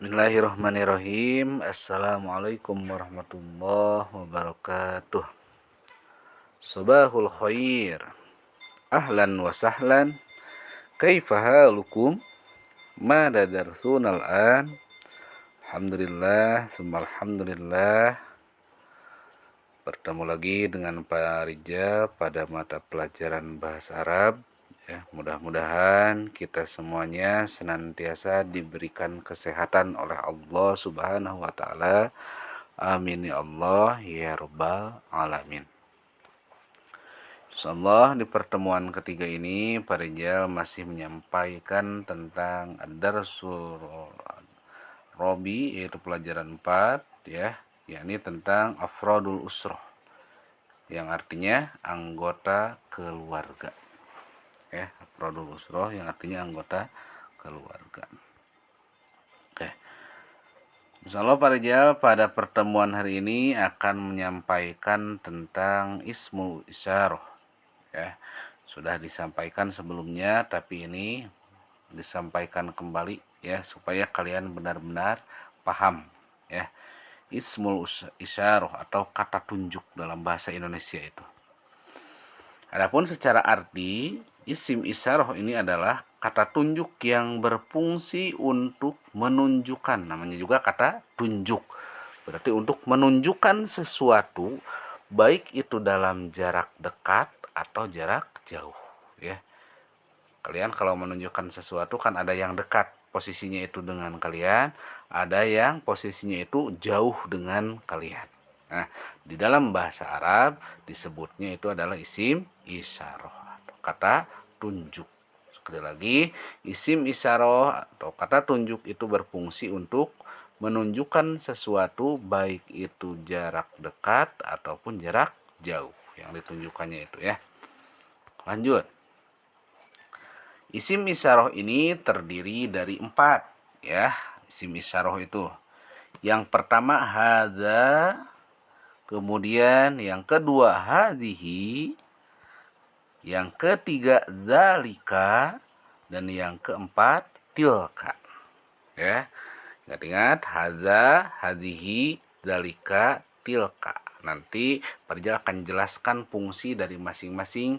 Bismillahirrahmanirrahim. Assalamualaikum warahmatullahi wabarakatuh. Subahul khair. Ahlan wa sahlan. Kaifa halukum? Mada darsunal an? Alhamdulillah, summa alhamdulillah. Bertemu lagi dengan Pak Rijal pada mata pelajaran bahasa Arab. Ya, mudah-mudahan kita semuanya senantiasa diberikan kesehatan oleh Allah Subhanahu wa taala. Amin ya Allah ya rabbal alamin. Insyaallah di pertemuan ketiga ini Pak Rijal masih menyampaikan tentang ad-darsul Robi, yaitu pelajaran 4 ya, yakni tentang afrodul usroh, yang artinya anggota keluarga. Ya, afrodul usroh yang artinya anggota keluarga. Oke. Insyaallah Pak Rijal pada pertemuan hari ini akan menyampaikan tentang ismul isyarah. Ya, sudah disampaikan sebelumnya, tapi ini disampaikan kembali ya supaya kalian benar-benar paham ya. Ismul isyarah atau kata tunjuk dalam bahasa Indonesia itu. Adapun secara arti, isim isyarah ini adalah kata tunjuk yang berfungsi untuk menunjukkan. Namanya juga kata tunjuk. Berarti untuk menunjukkan sesuatu, baik itu dalam jarak dekat atau jarak jauh ya. Kalian kalau menunjukkan sesuatu kan ada yang dekat posisinya itu dengan kalian, ada yang posisinya itu jauh dengan kalian. Nah, di dalam bahasa Arab disebutnya itu adalah isim isyarah atau kata tunjuk. Sekali lagi, isim isyarah atau kata tunjuk itu berfungsi untuk menunjukkan sesuatu baik itu jarak dekat ataupun jarak jauh yang ditunjukkannya itu ya. Lanjut. Isim isyarah ini terdiri dari 4 ya. Isim isyarah itu. Yang pertama hadza, kemudian yang kedua hadhihi, yang ketiga zalika, dan yang keempat tilka. Ya. Ingat-ingat hadza, hadhihi, zalika, tilka. Nanti Parja akan jelaskan fungsi dari masing-masing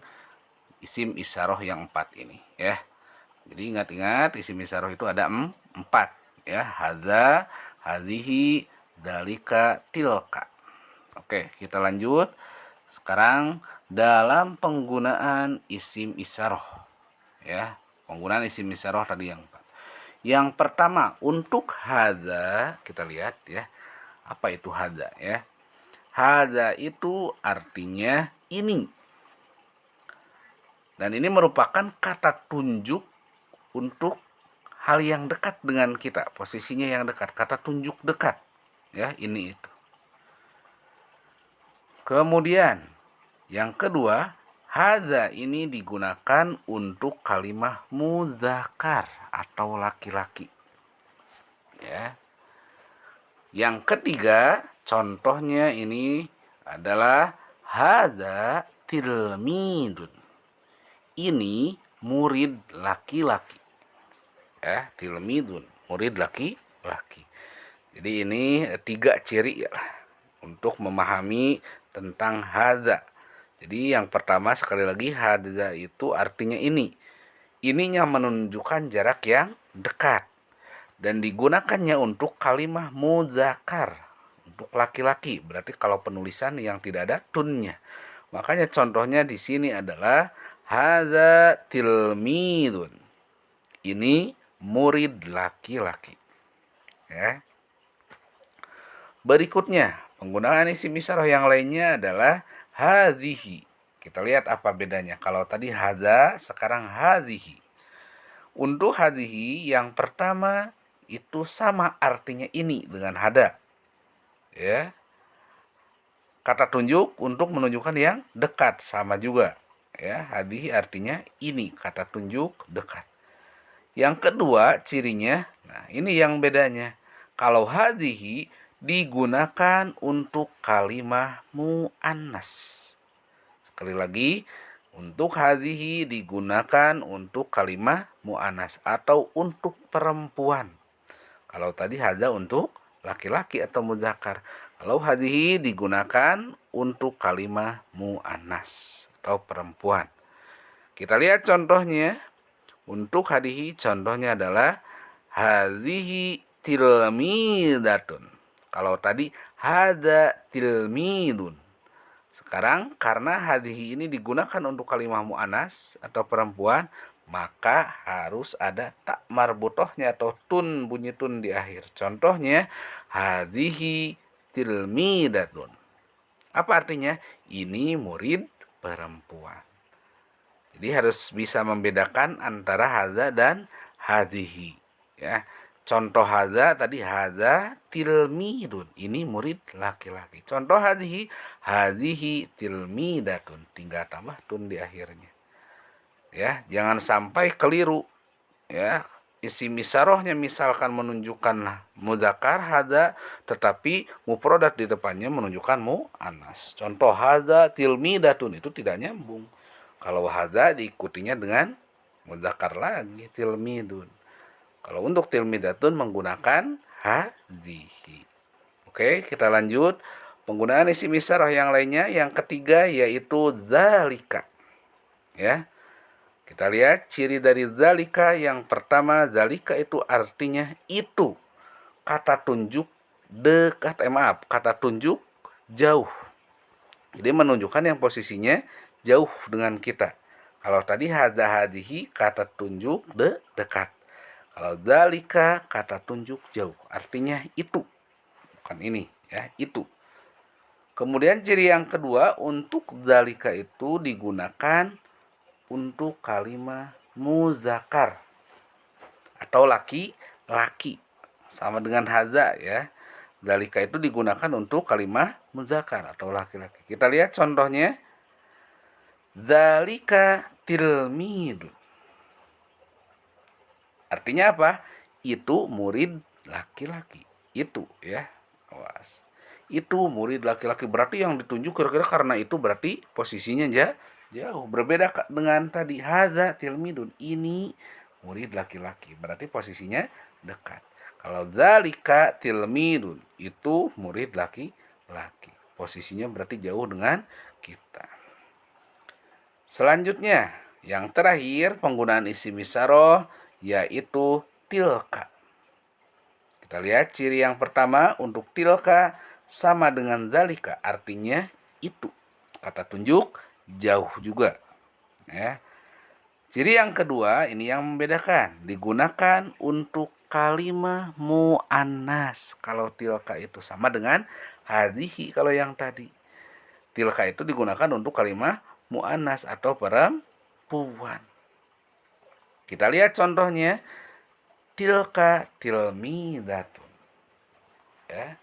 isim isyarah yang 4 ini ya. Jadi ingat-ingat isim isyarah itu ada 4 ya. Hadza, hadhihi, dzalika, tilka. Oke, kita lanjut. Sekarang dalam penggunaan isim isyarah ya. Penggunaan isim isyarah tadi yang 4. Yang pertama untuk hadza, kita lihat ya. Apa itu hadza ya? Hadza itu artinya ini. Dan ini merupakan kata tunjuk untuk hal yang dekat dengan kita, posisinya yang dekat, kata tunjuk dekat. Ya, ini itu. Kemudian yang kedua, hadza ini digunakan untuk kalimah muzakkar atau laki-laki. Ya. Yang ketiga, contohnya ini adalah hadza tilmidun. Ini murid laki-laki. Ya, tilmidun, murid laki-laki. Jadi ini 3 ciri ya untuk memahami tentang hadza. Jadi yang pertama sekali lagi hadza itu artinya ini. Ininya menunjukkan jarak yang dekat dan digunakannya untuk kalimah muzakkar, untuk laki-laki. Berarti kalau penulisan yang tidak ada tunnya. Makanya contohnya di sini adalah hadza tilmidun. Ini murid laki-laki. Ya. Berikutnya, penggunaan isim isyarah yang lainnya adalah hadhihi. Kita lihat apa bedanya. Kalau tadi hadza, sekarang hadhihi. Untuk hadhihi yang pertama itu sama artinya ini dengan hada. Ya. Kata tunjuk untuk menunjukkan yang dekat sama juga. Ya, hadhihi artinya ini, kata tunjuk dekat. Yang kedua cirinya, nah ini yang bedanya. Kalau hadhihi digunakan untuk kalimah muannas. Sekali lagi, untuk hadhihi digunakan untuk kalimah muannas atau untuk perempuan. Kalau tadi hadza untuk laki-laki atau mudzakkar. Kalau hadhihi digunakan untuk kalimah muannas atau perempuan. Kita lihat contohnya. Untuk hadhihi contohnya adalah hadhihi tilmidatun. Kalau tadi hadza tilmidun. Sekarang karena hadhihi ini digunakan untuk kalimah muannas atau perempuan, maka harus ada tak marbutohnya atau tun, bunyi tun di akhir. Contohnya hadhihi tilmidatun. Apa artinya? Ini murid perempuan. Jadi harus bisa membedakan antara hadza dan hadhihi, ya. Contoh hadza tadi hadza tilmidun, ini murid laki-laki. Contoh hadhihi tilmidatun, tinggal tambah tun di akhirnya. Ya, jangan sampai keliru, ya. Isim isarohnya misalkan menunjukkan mudzakkar hadza, tetapi mufradat di depannya menunjukkan muannas. Contoh hadza tilmidatun itu tidak nyambung. Kalau hadza diikutinya dengan mudzakkar lagi tilmidun. Kalau untuk tilmidatun menggunakan hadhihi. Oke, kita lanjut. Penggunaan isim isyarah yang lainnya yang ketiga yaitu zalika. Ya. Kita lihat ciri dari zalika. Yang pertama, zalika itu artinya itu. Kata tunjuk dekat, kata tunjuk jauh. Jadi menunjukkan yang posisinya jauh dengan kita. Kalau tadi hadza hadhihi kata tunjuk dekat. Kalau dzalika kata tunjuk jauh. Artinya itu. Bukan ini, ya, itu. Kemudian ciri yang kedua, untuk dzalika itu digunakan untuk kalimah muzakkar atau laki-laki. Sama dengan hadza, ya. Dzalika itu digunakan untuk kalimah muzakkar atau laki-laki. Kita lihat contohnya. Dzalika tilmidun. Artinya apa? Itu murid laki-laki. Itu, ya. Awas. Itu murid laki-laki, berarti yang ditunjuk kira-kira karena itu berarti posisinya jauh. Berbeda dengan tadi hadza tilmidun. Ini murid laki-laki, berarti posisinya dekat. Kalau dzalika tilmidun, itu murid laki-laki. Posisinya berarti jauh dengan kita. Selanjutnya, yang terakhir penggunaan isim isyarah yaitu tilka. Kita lihat ciri yang pertama, untuk tilka sama dengan zalika, artinya itu. Kata tunjuk jauh juga. Ya. Ciri yang kedua, ini yang membedakan, digunakan untuk kalimah muannas. Kalau tilka itu sama dengan hadhihi kalau yang tadi. Tilka itu digunakan untuk kalimah muannas atau perempuan. Kita lihat contohnya. Tilka tilmidatun. Ya.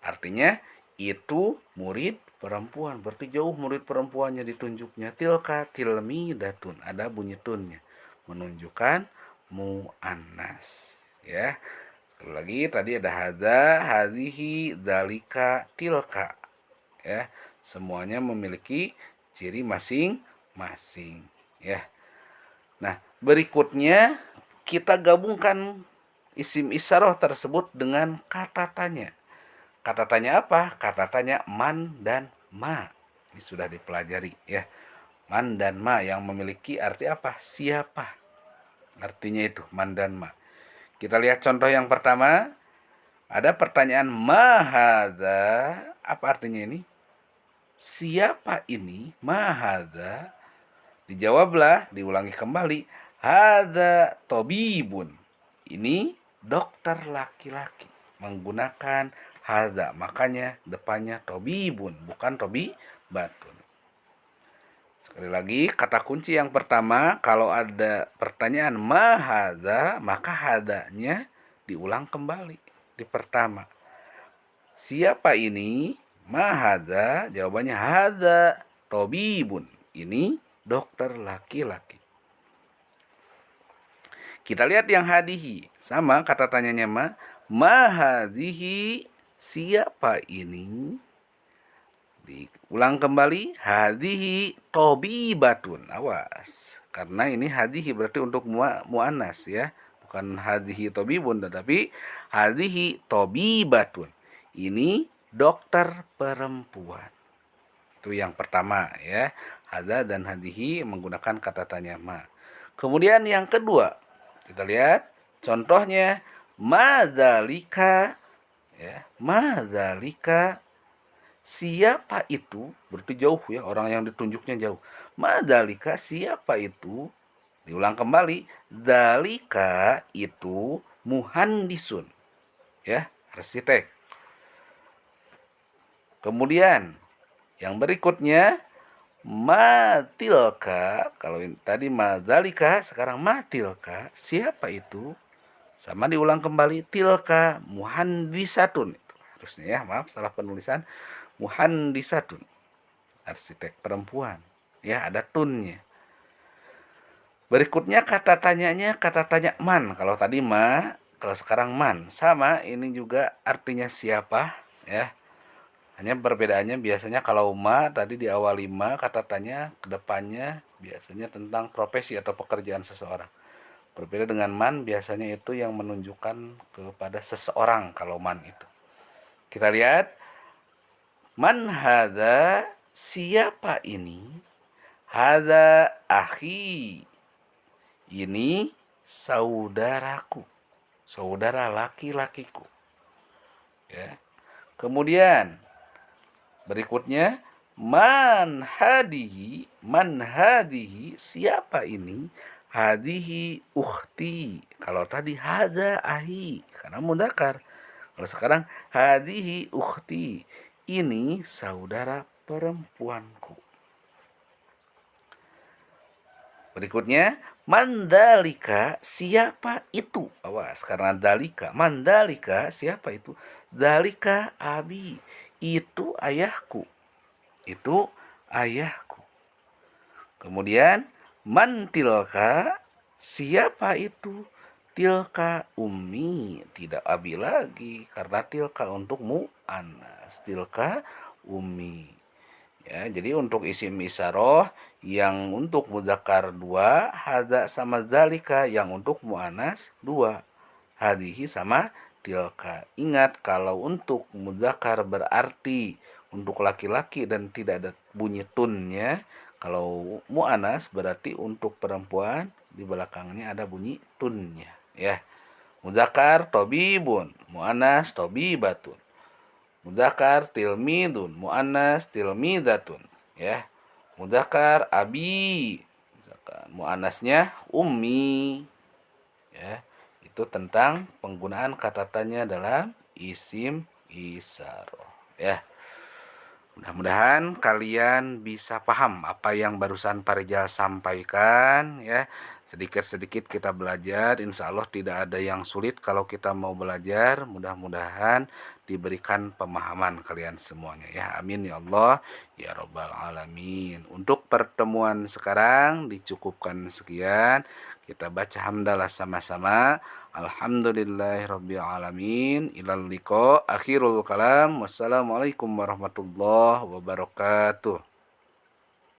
Artinya itu murid perempuan. Berarti jauh murid perempuannya ditunjuknya. Tilka tilmidatun. Ada bunyi tunnya. Menunjukkan muannas. Ya. Sekali lagi tadi ada hadza, hadhihi, dzalika, tilka. Ya. Semuanya memiliki ciri masing-masing, ya. Nah, berikutnya kita gabungkan isim isyarah tersebut dengan kata tanya. Kata tanya apa? Kata tanya man dan ma. Ini sudah dipelajari, ya. Man dan ma yang memiliki arti apa? Siapa. Artinya itu man dan ma. Kita lihat contoh yang pertama. Ada pertanyaan ma hadza. Apa artinya ini? Siapa ini? Ma hadza. Dijawablah, diulangi kembali. Hadza tabibun. Ini dokter laki-laki. Menggunakan hadza. Makanya depannya tabibun, bukan tabibatun. Sekali lagi, kata kunci yang pertama, kalau ada pertanyaan ma hadza, maka hadzanya diulang kembali di pertama. Siapa ini? Ma hadza, jawabannya hadza tabibun. Ini dokter laki-laki. Kita lihat yang hadhihi. Sama kata tanyanya ma hadhihi, siapa ini? Diulang kembali, hadhihi tabibatun. Awas. Karena ini hadhihi berarti untuk muannas, ya. bukan hadhihi tabibun, tetapi hadhihi tabibatun. Ini dokter perempuan. Itu yang pertama ya. Hadza dan hadhihi menggunakan kata tanya ma. Kemudian yang kedua, kita lihat contohnya madzalika ya. Madzalika, siapa itu, berarti jauh ya, orang yang ditunjuknya jauh. Madzalika, siapa itu? Diulang kembali, dzalika itu muhandisun ya, arsitek. Kemudian yang berikutnya matilka, kalau tadi madzalika, sekarang matilka, siapa itu? Sama diulang kembali, tilka muhandisatun. Itu harusnya ya, maaf salah penulisan. Muhandisatun, arsitek perempuan. Ya, ada tunnya. Berikutnya kata tanyanya, kata tanya man. Kalau tadi ma, kalau sekarang man. Sama, ini juga artinya siapa ya. Hanya perbedaannya biasanya kalau ma tadi di awal ma, kata tanya kedepannya biasanya tentang profesi atau pekerjaan seseorang. Berbeda dengan man, biasanya itu yang menunjukkan kepada seseorang kalau man itu. Kita lihat, man hadza, siapa ini? Hadza akhi, ini saudaraku, saudara laki-lakiku ya. Kemudian berikutnya man hadihi, siapa ini? Hadihi ukhti. Kalau tadi hadza ahi karena mudzakkar. Kalau sekarang hadihi ukhti, ini saudara perempuanku. Berikutnya, mandalika, siapa itu? Awas, karena dalika. Mandalika, siapa itu? Dalika abi, itu ayahku. Itu ayahku. Kemudian, mantilka, siapa itu? Tilka ummi, tidak abi lagi, karena tilka untuk mu'annas. Tilka ummi. Ya, jadi untuk isim isyarah yang untuk mudzakkar 2, hadza sama dzalika, yang untuk muannas 2, hadhihi sama tilka. Ingat kalau untuk mudzakkar berarti untuk laki-laki dan tidak ada bunyi tunnya. Kalau muannas berarti untuk perempuan di belakangnya ada bunyi tunnya ya. Mudzakkar tabibun, muannas tabibatun. Mudzakkar tilmidun, muannas tilmidatun ya. Mudzakkar abi, muannasnya ummi ya. Itu tentang penggunaan kata tanya dalam isim isyarah ya. Mudah-mudahan kalian bisa paham apa yang barusan Pak Rijal sampaikan ya. Sedikit-sedikit kita belajar, insya Allah tidak ada yang sulit kalau kita mau belajar. Mudah-mudahan diberikan pemahaman kalian semuanya ya. Amin ya Allah ya Rabbal Alamin. Untuk pertemuan sekarang dicukupkan sekian. Kita baca hamdalah sama-sama. Alhamdulillahirabbil alamin. Ilal liqa. Akhirul kalam. Wassalamualaikum warahmatullahi wabarakatuh.